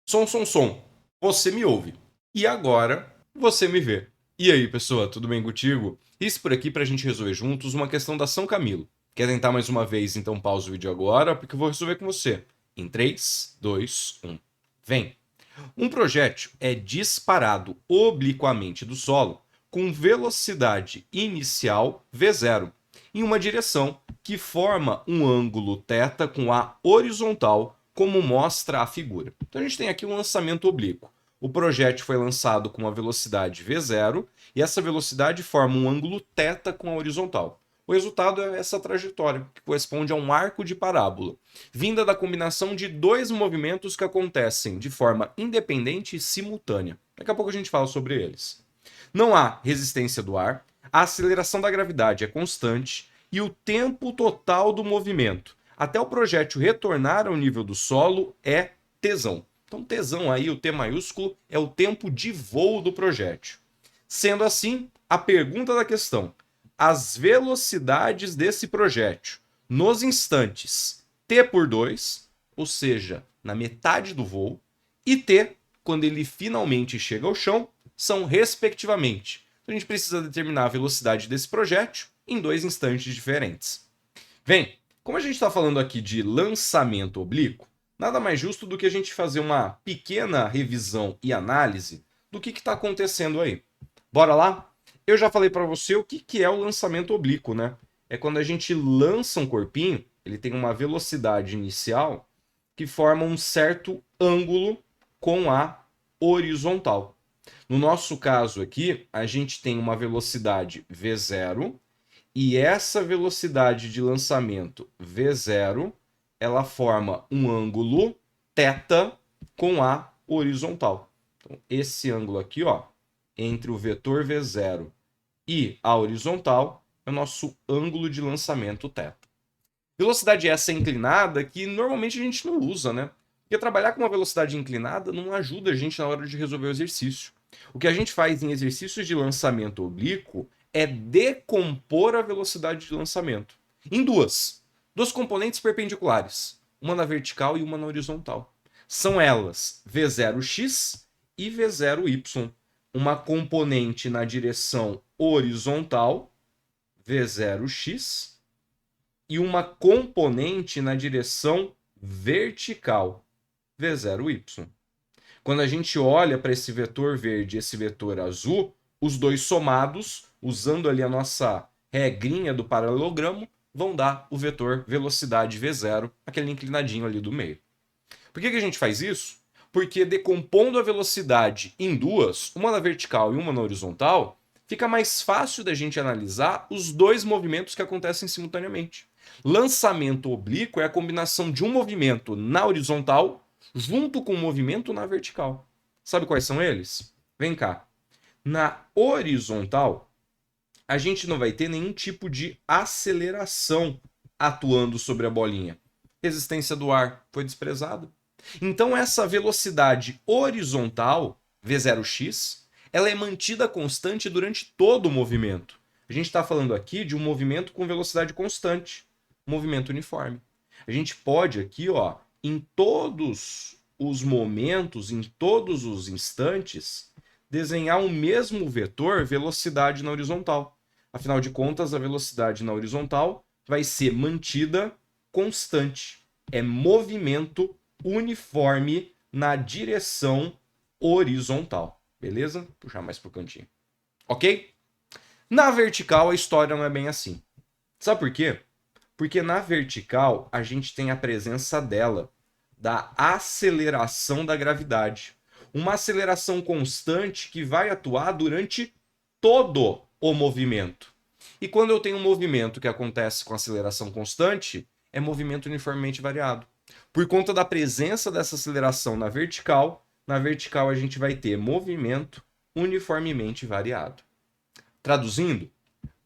Som. Você me ouve. E agora você me vê. E aí, pessoa, tudo bem contigo? Isso por aqui pra gente resolver juntos uma questão da São Camilo. Quer tentar mais uma vez? Então pausa o vídeo agora, porque eu vou resolver com você. Em 3, 2, 1. Vem! Um projétil é disparado obliquamente do solo com velocidade inicial v0 em uma direção que forma um ângulo θ com a horizontal, como mostra a figura. Então a gente tem aqui um lançamento oblíquo. O projétil foi lançado com uma velocidade v0 e essa velocidade forma um ângulo θ com a horizontal. O resultado é essa trajetória, que corresponde a um arco de parábola, vinda da combinação de dois movimentos que acontecem de forma independente e simultânea. Daqui a pouco a gente fala sobre eles. Não há resistência do ar, a aceleração da gravidade é constante e o tempo total do movimento até o projétil retornar ao nível do solo é tesão. Então, tesão aí, o T maiúsculo, é o tempo de voo do projétil. Sendo assim, a pergunta da questão: as velocidades desse projétil nos instantes t por 2, ou seja, na metade do voo, e t, quando ele finalmente chega ao chão, são respectivamente. Então a gente precisa determinar a velocidade desse projétil em dois instantes diferentes. Bem, como a gente está falando aqui de lançamento oblíquo, nada mais justo do que a gente fazer uma pequena revisão e análise do que está acontecendo aí. Bora lá? Eu já falei para você o que é o lançamento oblíquo, né? É quando a gente lança um corpinho, ele tem uma velocidade inicial que forma um certo ângulo com a horizontal. No nosso caso aqui, a gente tem uma velocidade v0 e essa velocidade de lançamento v0, ela forma um ângulo θ com a horizontal. Então, esse ângulo aqui, ó, entre o vetor v0 e a horizontal, é o nosso ângulo de lançamento θ. Velocidade essa inclinada que normalmente a gente não usa, né? Porque trabalhar com uma velocidade inclinada não ajuda a gente na hora de resolver o exercício. O que a gente faz em exercícios de lançamento oblíquo é decompor a velocidade de lançamento em duas componentes perpendiculares, uma na vertical e uma na horizontal. São elas v0x e v0y. Uma componente na direção horizontal, v0x, e uma componente na direção vertical, v0y. Quando a gente olha para esse vetor verde e esse vetor azul, os dois somados, usando ali a nossa regrinha do paralelogramo, vão dar o vetor velocidade v0, aquele inclinadinho ali do meio. Por que a gente faz isso? Porque decompondo a velocidade em duas, uma na vertical e uma na horizontal, fica mais fácil da gente analisar os dois movimentos que acontecem simultaneamente. Lançamento oblíquo é a combinação de um movimento na horizontal junto com um movimento na vertical. Sabe quais são eles? Vem cá. Na horizontal, a gente não vai ter nenhum tipo de aceleração atuando sobre a bolinha. Resistência do ar foi desprezada. Então essa velocidade horizontal, v0x, ela é mantida constante durante todo o movimento. A gente está falando aqui de um movimento com velocidade constante, movimento uniforme. A gente pode aqui, ó, em todos os momentos, em todos os instantes, desenhar um mesmo vetor velocidade na horizontal. Afinal de contas, a velocidade na horizontal vai ser mantida constante. É movimento uniforme na direção horizontal. Beleza? Puxar mais pro cantinho. Ok? Na vertical, a história não é bem assim. Sabe por quê? Porque na vertical, a gente tem a presença dela, da aceleração da gravidade. Uma aceleração constante que vai atuar durante todo o movimento. E quando eu tenho um movimento que acontece com aceleração constante, é movimento uniformemente variado. Por conta da presença dessa aceleração na vertical a gente vai ter movimento uniformemente variado. Traduzindo,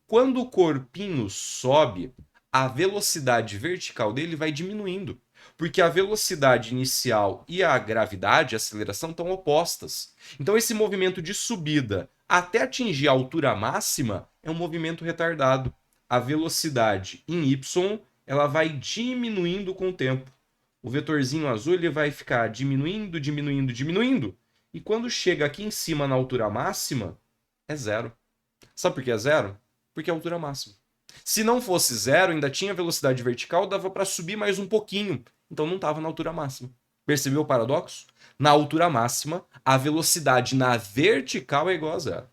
quando o corpinho sobe, a velocidade vertical dele vai diminuindo, porque a velocidade inicial e a gravidade, a aceleração, estão opostas. Então esse movimento de subida até atingir a altura máxima é um movimento retardado. A velocidade em y ela vai diminuindo com o tempo. O vetorzinho azul ele vai ficar diminuindo, diminuindo, diminuindo. E quando chega aqui em cima na altura máxima, é zero. Sabe por que é zero? Porque é a altura máxima. Se não fosse zero, ainda tinha velocidade vertical, dava para subir mais um pouquinho. Então não estava na altura máxima. Percebeu o paradoxo? Na altura máxima, a velocidade na vertical é igual a zero.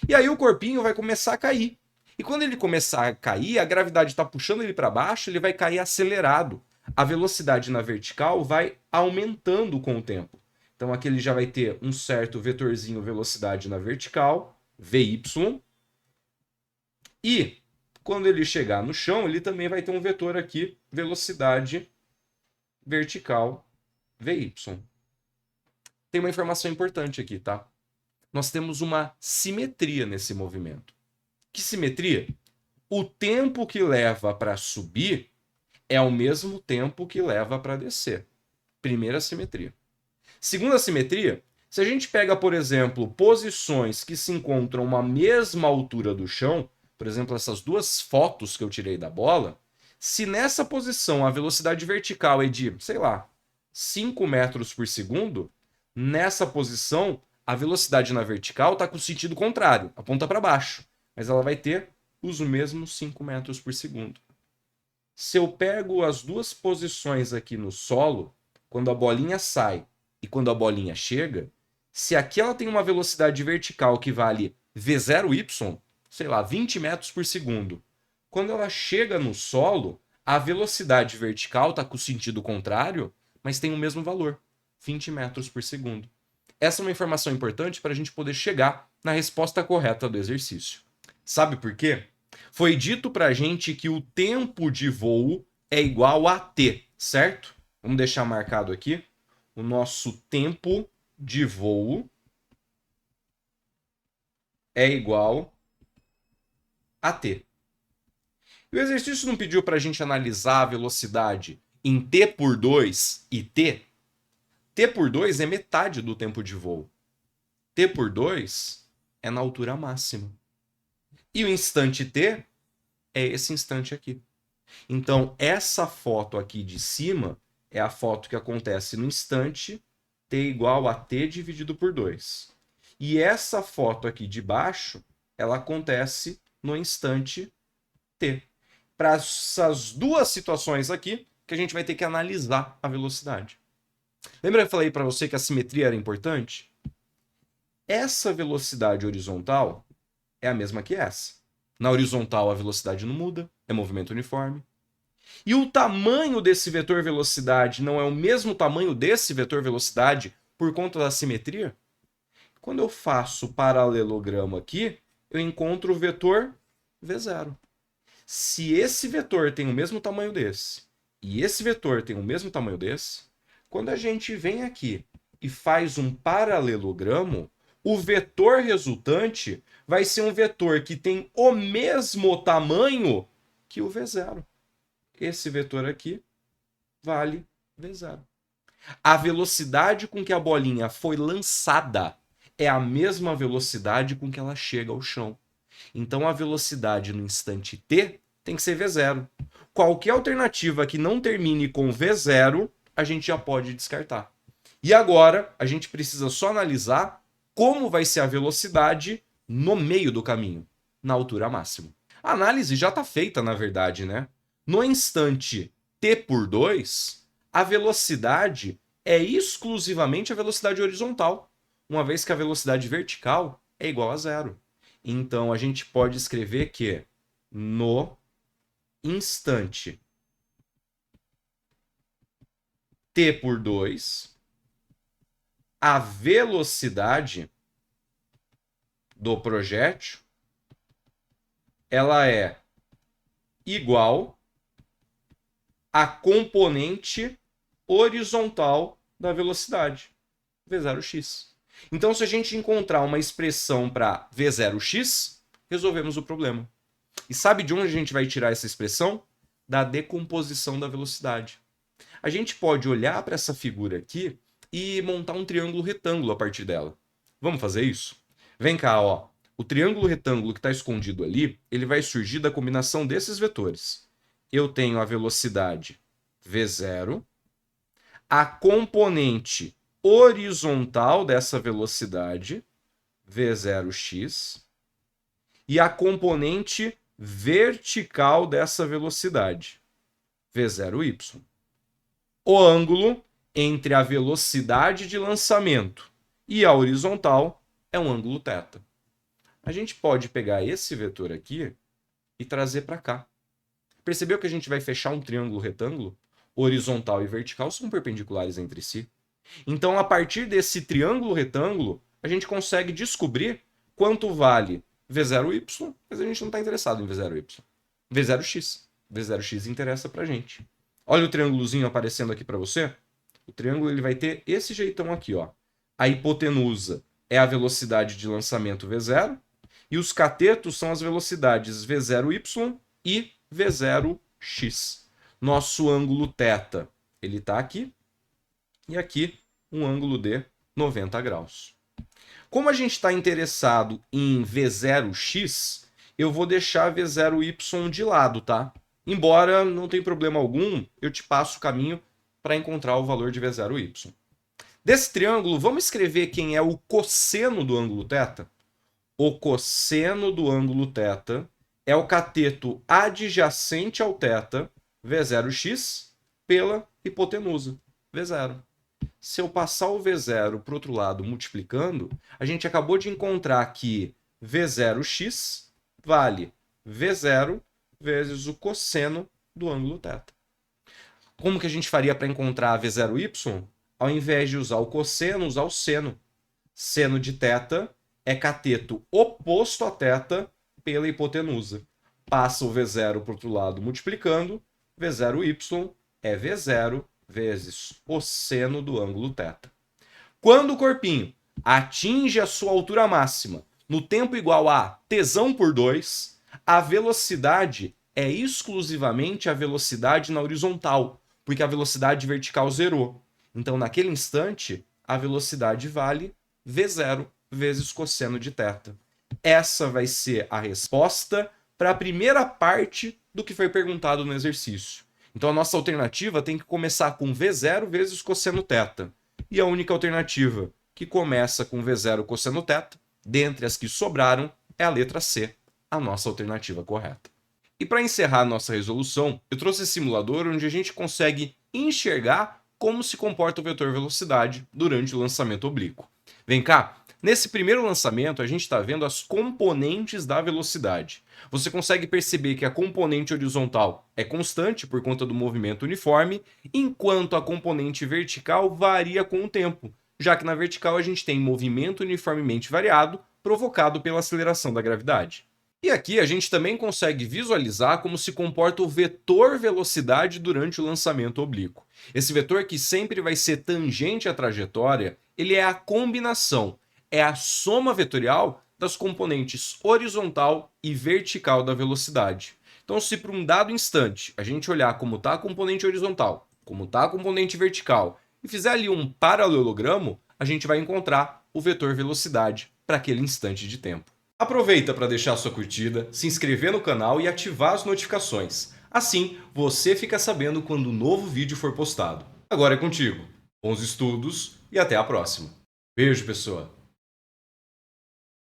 E aí o corpinho vai começar a cair. E quando ele começar a cair, a gravidade está puxando ele para baixo, ele vai cair acelerado. A velocidade na vertical vai aumentando com o tempo. Então aqui ele já vai ter um certo vetorzinho velocidade na vertical, Vy. E quando ele chegar no chão, ele também vai ter um vetor aqui, velocidade vertical, Vy. Tem uma informação importante aqui, tá? Nós temos uma simetria nesse movimento. Que simetria? O tempo que leva para subir é o mesmo tempo que leva para descer. Primeira simetria. Segunda simetria, se a gente pega, por exemplo, posições que se encontram à mesma altura do chão, por exemplo, essas duas fotos que eu tirei da bola, se nessa posição a velocidade vertical é de, sei lá, 5 metros por segundo, nessa posição a velocidade na vertical está com o sentido contrário, aponta para baixo, mas ela vai ter os mesmos 5 metros por segundo. Se eu pego as duas posições aqui no solo, quando a bolinha sai e quando a bolinha chega, se aqui ela tem uma velocidade vertical que vale V0y, sei lá, 20 metros por segundo, quando ela chega no solo, a velocidade vertical está com o sentido contrário, mas tem o mesmo valor, 20 metros por segundo. Essa é uma informação importante para a gente poder chegar na resposta correta do exercício. Sabe por quê? Foi dito para a gente que o tempo de voo é igual a t, certo? Vamos deixar marcado aqui. O nosso tempo de voo é igual a t. E o exercício não pediu para a gente analisar a velocidade em t por 2 e t? T por 2 é metade do tempo de voo. T por 2 é na altura máxima. E o instante t é esse instante aqui. Então, essa foto aqui de cima é a foto que acontece no instante t igual a t dividido por 2. E essa foto aqui de baixo, ela acontece no instante t. Para essas duas situações aqui, que a gente vai ter que analisar a velocidade. Lembra que eu falei para você que a simetria era importante? Essa velocidade horizontal é a mesma que essa. Na horizontal, a velocidade não muda, é movimento uniforme. E o tamanho desse vetor velocidade não é o mesmo tamanho desse vetor velocidade por conta da simetria? Quando eu faço o paralelogramo aqui, eu encontro o vetor V0. Se esse vetor tem o mesmo tamanho desse e esse vetor tem o mesmo tamanho desse, quando a gente vem aqui e faz um paralelogramo, o vetor resultante vai ser um vetor que tem o mesmo tamanho que o V0. Esse vetor aqui vale V0. A velocidade com que a bolinha foi lançada é a mesma velocidade com que ela chega ao chão. Então a velocidade no instante t tem que ser V0. Qualquer alternativa que não termine com V0, a gente já pode descartar. E agora a gente precisa só analisar como vai ser a velocidade no meio do caminho, na altura máxima. A análise já está feita, na verdade, né? No instante t por 2, a velocidade é exclusivamente a velocidade horizontal, uma vez que a velocidade vertical é igual a zero. Então a gente pode escrever que no instante t por 2, a velocidade do projétil ela é igual à componente horizontal da velocidade, V0x. Então, se a gente encontrar uma expressão para V0x, resolvemos o problema. E sabe de onde a gente vai tirar essa expressão? Da decomposição da velocidade. A gente pode olhar para essa figura aqui e montar um triângulo retângulo a partir dela. Vamos fazer isso? Vem cá, ó. O triângulo retângulo que está escondido ali, ele vai surgir da combinação desses vetores. Eu tenho a velocidade V0 a componente horizontal dessa velocidade, v0x, e a componente vertical dessa velocidade, v0y. O ângulo entre a velocidade de lançamento e a horizontal é um ângulo θ. A gente pode pegar esse vetor aqui e trazer para cá. Percebeu que a gente vai fechar um triângulo retângulo? Horizontal e vertical são perpendiculares entre si. Então, a partir desse triângulo retângulo, a gente consegue descobrir quanto vale v0y, mas a gente não está interessado em v0y. v0x. v0x interessa para a gente. Olha o triângulozinho aparecendo aqui para você. O triângulo ele vai ter esse jeitão aqui, ó. A hipotenusa é a velocidade de lançamento v0 e os catetos são as velocidades v0y e v0x. Nosso ângulo θ, ele está aqui e aqui um ângulo de 90 graus. Como a gente está interessado em v0x, eu vou deixar v0y de lado, tá? Embora não tenha problema algum, eu te passo o caminho para encontrar o valor de v0y. Desse triângulo, vamos escrever quem é o cosseno do ângulo θ? O cosseno do ângulo θ é o cateto adjacente ao θ, v0x, pela hipotenusa, v0. Se eu passar o v0 para o outro lado multiplicando, a gente acabou de encontrar que v0x vale v0 vezes o cosseno do ângulo θ. Como que a gente faria para encontrar v0y? Ao invés de usar o cosseno, usar o seno. Seno de θ é cateto oposto a θ pela hipotenusa. Passa o v0 para o outro lado multiplicando, v0y é v0 vezes o seno do ângulo θ. Quando o corpinho atinge a sua altura máxima no tempo igual a τ por 2, a velocidade é exclusivamente a velocidade na horizontal, porque a velocidade vertical zerou. Então, naquele instante, a velocidade vale v0 vezes cosseno de θ. Essa vai ser a resposta para a primeira parte do que foi perguntado no exercício. Então, a nossa alternativa tem que começar com v0 vezes cosseno θ. E a única alternativa que começa com v0 cosseno θ, dentre as que sobraram, é a letra C, a nossa alternativa correta. E para encerrar a nossa resolução, eu trouxe esse simulador onde a gente consegue enxergar como se comporta o vetor velocidade durante o lançamento oblíquo. Vem cá, nesse primeiro lançamento a gente está vendo as componentes da velocidade. Você consegue perceber que a componente horizontal é constante por conta do movimento uniforme, enquanto a componente vertical varia com o tempo, já que na vertical a gente tem movimento uniformemente variado provocado pela aceleração da gravidade. E aqui a gente também consegue visualizar como se comporta o vetor velocidade durante o lançamento oblíquo. Esse vetor, que sempre vai ser tangente à trajetória, ele é a combinação, é a soma vetorial das componentes horizontal e vertical da velocidade. Então, se por um dado instante a gente olhar como está a componente horizontal, como está a componente vertical, e fizer ali um paralelogramo, a gente vai encontrar o vetor velocidade para aquele instante de tempo. Aproveita para deixar sua curtida, se inscrever no canal e ativar as notificações. Assim, você fica sabendo quando um novo vídeo for postado. Agora é contigo. Bons estudos e até a próxima. Beijo, pessoa!